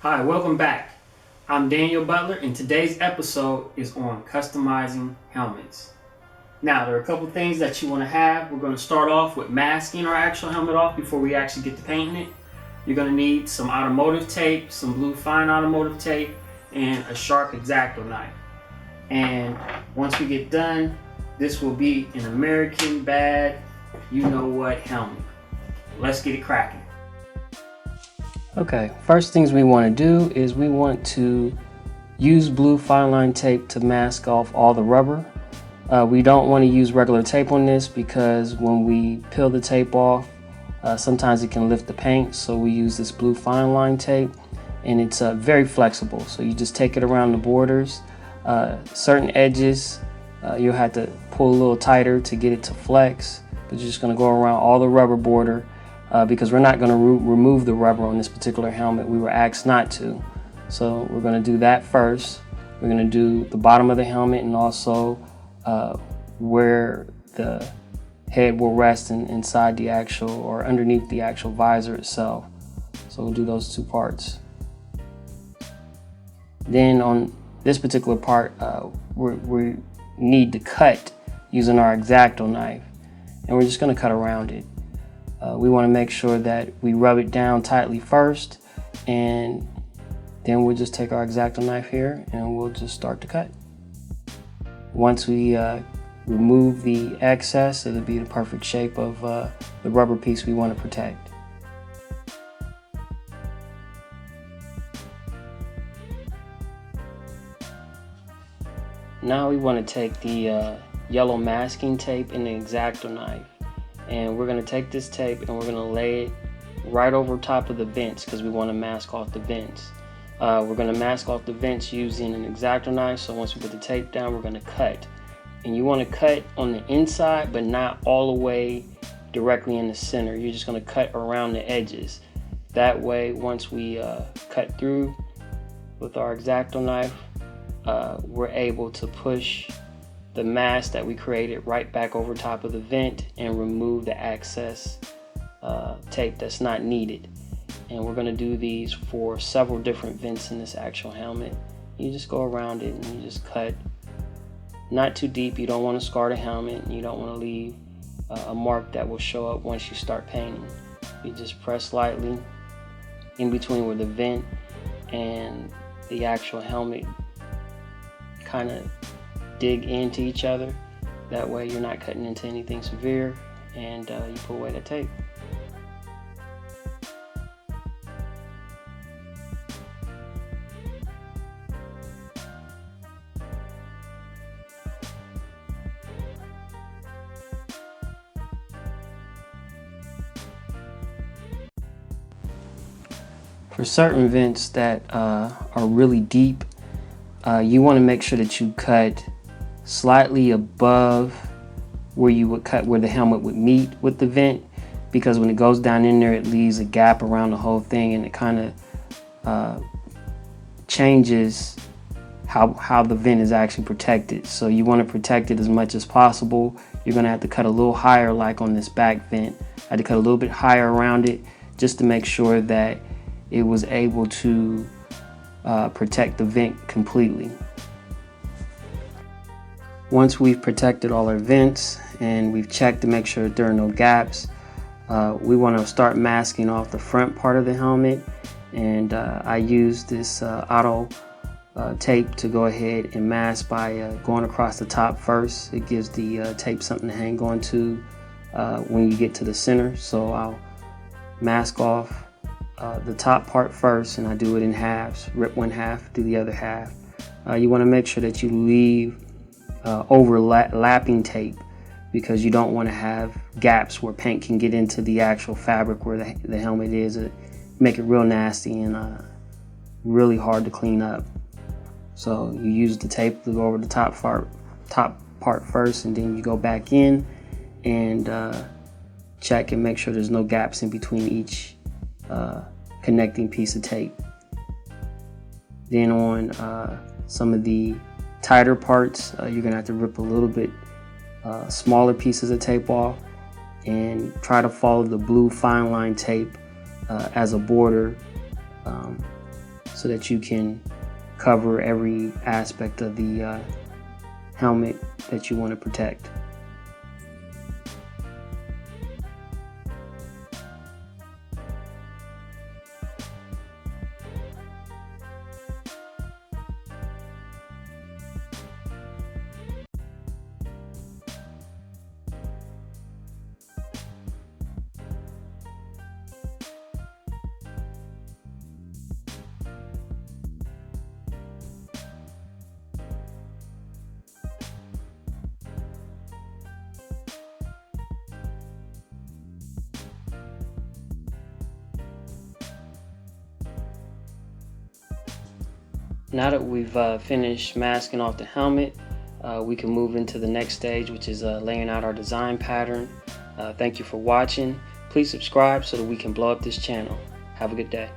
Hi, welcome back. I'm Daniel Butler, and today's episode is on customizing helmets. Now, there are a couple things that you want to have. We're going to start off with masking our actual helmet off before we actually get to painting it. You're going to need some automotive tape, some blue fine automotive tape, and a sharp X-Acto knife. And once we get done, this will be an American bad, you know what helmet. Let's get it cracking. Okay, first things we want to do is we want to use blue fine line tape to mask off all the rubber. We don't want to use regular tape on this because when we peel the tape off, sometimes it can lift the paint. So we use this blue fine line tape, and it's very flexible. So you just take it around the borders. Certain edges, you'll have to pull a little tighter to get it to flex, but you're just going to go around all the rubber border. Because we're not going to remove the rubber on this particular helmet. We were asked not to. So we're going to do that first. We're going to do the bottom of the helmet and also where the head will rest inside the actual or underneath the actual visor itself. So we'll do those two parts. Then on this particular part, we need to cut using our X-Acto knife. And we're just going to cut around it. We want to make sure that we rub it down tightly first, and then we'll just take our X-Acto knife here and we'll just start to cut. Once we remove the excess, it'll be the perfect shape of the rubber piece we want to protect. Now we want to take the yellow masking tape and the X-Acto knife. And we're going to take this tape and we're going to lay it right over top of the vents because we want to mask off the vents. We're going to mask off the vents using an X-Acto knife. So once we put the tape down, we're going to cut. And you want to cut on the inside, but not all the way directly in the center. You're just going to cut around the edges. That way, once we cut through with our X-Acto knife, we're able to push the mask that we created right back over top of the vent and remove the excess tape that's not needed. And we're going to do these for several different vents in this actual helmet. You just go around it and you just cut not too deep. You don't want to scar the helmet, and you don't want to leave a mark that will show up once you start painting. You just press lightly in between where the vent and the actual helmet kind of dig into each other. That way you're not cutting into anything severe, and you pull away the tape. For certain vents that are really deep, you want to make sure that you cut slightly above where you would cut where the helmet would meet with the vent, because when it goes down in there, it leaves a gap around the whole thing, and it kind of changes how the vent is actually protected. So you want to protect it as much as possible. You're going to have to cut a little higher, like on this back vent. I had to cut a little bit higher around it just to make sure that it was able to protect the vent completely. Once we've protected all our vents and we've checked to make sure that there are no gaps, we want to start masking off the front part of the helmet. And I use this auto tape to go ahead and mask by going across the top first. It gives the tape something to hang on to when you get to the center. So I'll mask off the top part first, and I do it in halves. Rip one half, do the other half. You want to make sure that you leave overlapping tape, because you don't want to have gaps where paint can get into the actual fabric where the helmet is. Make it real nasty and really hard to clean up. So you use the tape to go over the top part first, and then you go back in and check and make sure there's no gaps in between each connecting piece of tape. Then on some of the tighter parts, you're going to have to rip a little bit smaller pieces of tape off and try to follow the blue fine line tape as a border so that you can cover every aspect of the helmet that you want to protect. Now that we've finished masking off the helmet, we can move into the next stage, which is laying out our design pattern. Thank you for watching. Please subscribe so that we can blow up this channel. Have a good day.